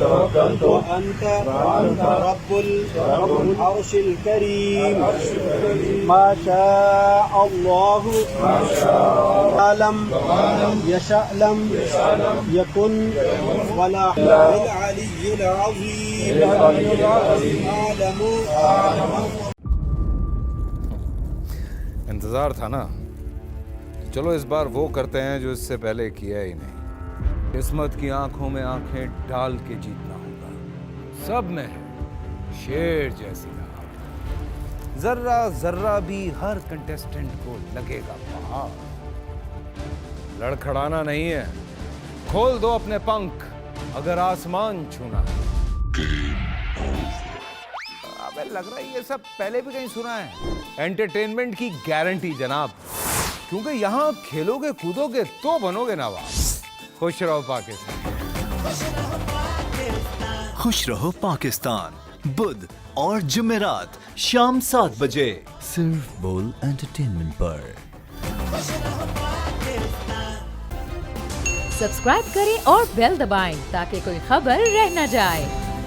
तवक्कलतु व अंत रब्बुल अर्शिल करीम मा शाअ अल्लाहु अलम यशअलम यकुन वला बिल अलिय्यिल अज़ीम आलमु। इंतजार था ना, चलो इस बार वो करते हैं जो इससे पहले किया ही नहीं। किस्मत की आंखों में आंखें डाल के जीतना होगा। सब में है शेर जैसी राह, जर्रा जर्रा भी हर कंटेस्टेंट को लगेगा पहाड़। लड़खड़ाना नहीं है, खोल दो अपने पंख अगर आसमान छूना है। अबे लग रहा है ये सब पहले भी कहीं सुना है। एंटरटेनमेंट की गारंटी जनाब, क्योंकि यहाँ खेलोगे कूदोगे तो बनोगे नवाब। खुश रहो पाकिस्तान। खुश रहो पाकिस्तान, बुध और जुमेरात शाम 7 बजे सिर्फ बोल एंटरटेनमेंट पर। सब्सक्राइब करें और बेल दबाएं ताकि कोई खबर रह न जाए।